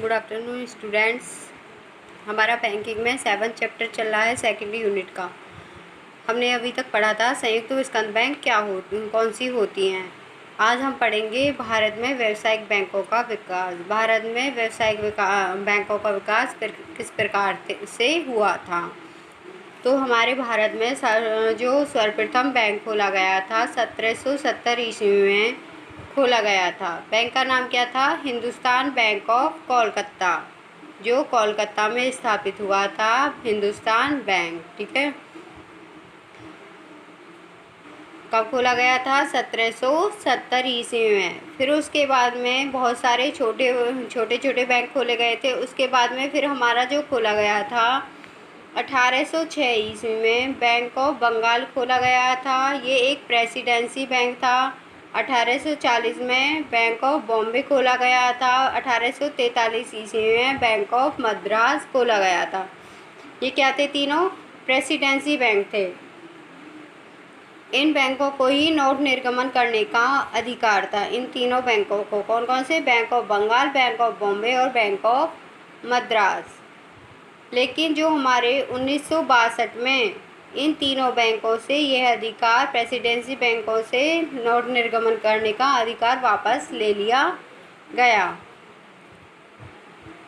Good afternoon students. हमारा banking में 7 chapter चल रहा है सेकेंड यूनिट का। हमने अभी तक पढ़ा था संयुक्त स्कंद बैंक कौन सी होती हैं। आज हम पढ़ेंगे भारत में व्यावसायिक बैंकों का विकास। भारत में व्यावसायिक बैंकों का विकास किस प्रकार से हुआ था। तो हमारे भारत में जो सर्वप्रथम बैंक खोला गया था 1770 ईस्वी में खोला गया था। बैंक का नाम क्या था? हिंदुस्तान बैंक ऑफ कोलकाता, जो कोलकाता में स्थापित हुआ था। हिंदुस्तान बैंक, ठीक है। कब खोला गया था? 1770 ईस्वी में। फिर उसके बाद में बहुत सारे छोटे छोटे बैंक खोले गए थे। उसके बाद में फिर हमारा जो खोला गया था 1806 ईस्वी में बैंक ऑफ बंगाल खोला गया था। ये एक प्रेसिडेंसी बैंक था। 1840 में बैंक ऑफ बॉम्बे खोला गया था। 1843 ईस्वी में बैंक ऑफ मद्रास खोला गया था। ये क्या थे? तीनों प्रेसिडेंसी बैंक थे। इन बैंकों को ही नोट निर्गमन करने का अधिकार था। इन तीनों बैंकों को कौन कौन से? Bank of Bengal, bank of Bombay और बैंक ऑफ मद्रास। लेकिन जो हमारे 1962 में इन तीनों बैंकों से यह अधिकार, प्रेसिडेंसी बैंकों से नोट निर्गमन करने का अधिकार वापस ले लिया गया।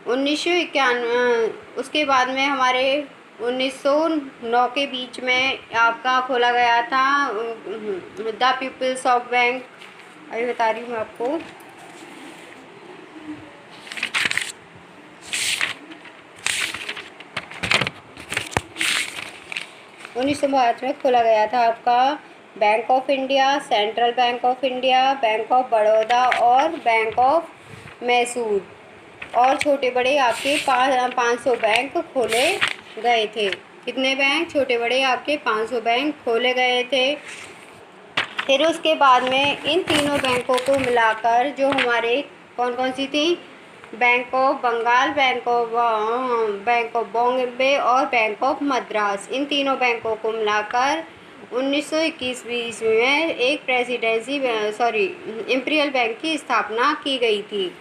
1991 उसके बाद में हमारे 1909 के बीच में आपका खोला गया था द पीपल्स ऑफ बैंक। अभी बता रही हूँ आपको। उन्नीस में खोला गया था आपका bank of India, central bank of India, bank of Baroda और बैंक ऑफ मैसूर। और छोटे बड़े आपके 500 बैंक खोले गए थे। कितने बैंक? छोटे बड़े आपके 500 बैंक खोले गए थे। फिर उसके बाद में इन तीनों बैंकों को मिलाकर जो हमारे कौन कौन सी थी? Bank of Bengal, bank of Bombay और बैंक ऑफ मद्रास। इन तीनों बैंकों को मिलाकर 1921 ईस्वी में एक इंपीरियल बैंक की स्थापना की गई थी।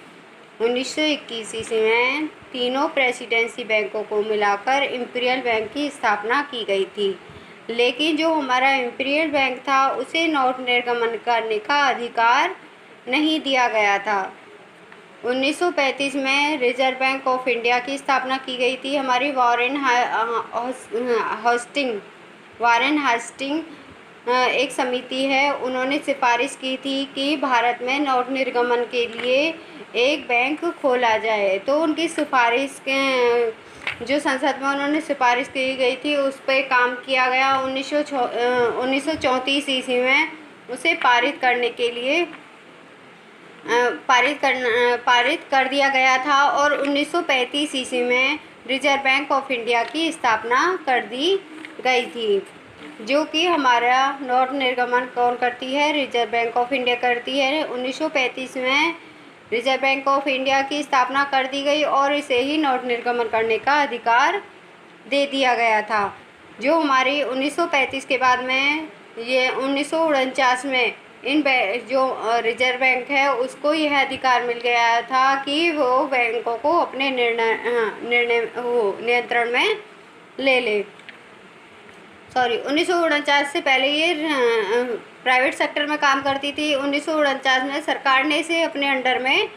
1921 ईस्वी में तीनों प्रेसिडेंसी बैंकों को मिलाकर इंपीरियल बैंक की स्थापना की गई थी। लेकिन जो हमारा इंपीरियल बैंक था उसे नोट निर्गमन करने का अधिकार नहीं दिया गया था। 1935 में रिजर्व बैंक ऑफ इंडिया की स्थापना की गई थी। हमारी वारेन हास्टिंग एक समिति है, उन्होंने सिफारिश की थी कि भारत में नोट निर्गमन के लिए एक बैंक खोला जाए। तो उनकी सिफारिश जो संसद में उन्होंने सिफारिश की गई थी उस पर काम किया गया। 1934 ईस्वी में उसे पारित कर दिया गया था और 1935 ईस्वी में रिजर्व बैंक ऑफ इंडिया की स्थापना कर दी गई थी। जो कि हमारा नोट निर्गमन कौन करती है? रिजर्व बैंक ऑफ इंडिया करती है। 1935 में रिजर्व बैंक ऑफ इंडिया की स्थापना कर दी गई और इसे ही नोट निर्गमन करने का अधिकार दे दिया गया था। जो हमारी 1935 के बाद में ये 1949 में जो रिजर्व बैंक है उसको यह अधिकार मिल गया था कि वो बैंकों को अपने नियंत्रण में ले ले। 1949 से पहले ये प्राइवेट सेक्टर में काम करती थी। 1949 में सरकार ने इसे अपने अंडर में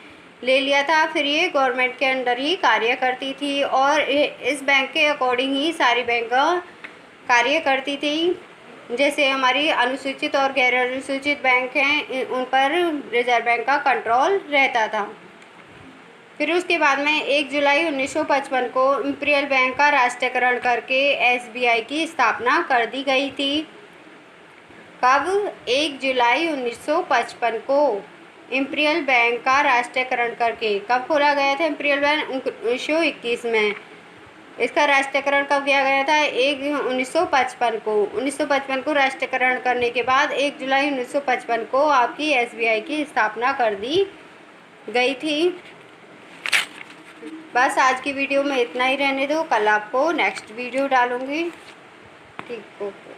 ले लिया था। फिर ये गवर्नमेंट के अंडर ही कार्य करती थी और इस बैंक के अकॉर्डिंग ही सारी बैंक कार्य करती थी। जैसे हमारी अनुसूचित और गैर अनुसूचित बैंक हैं उन पर रिजर्व बैंक का कंट्रोल रहता था। फिर उसके बाद में 1 जुलाई 1955 को इंपीरियल बैंक का राष्ट्रीयकरण करके SBI की स्थापना कर दी गई थी। कब? 1 जुलाई 1955 को इंपीरियल बैंक का राष्ट्रीयकरण करके। कब खोला गया था इंपीरियल बैंक? 1921 में। इसका राष्ट्रीयकरण कब किया गया था? 1955 को। 1955 को राष्ट्रीयकरण करने के बाद 1 जुलाई 1955 को आपकी SBI की स्थापना कर दी गई थी। बस आज की वीडियो में इतना ही रहने दो, कल आपको नेक्स्ट वीडियो डालूँगी। ठीक, ओके।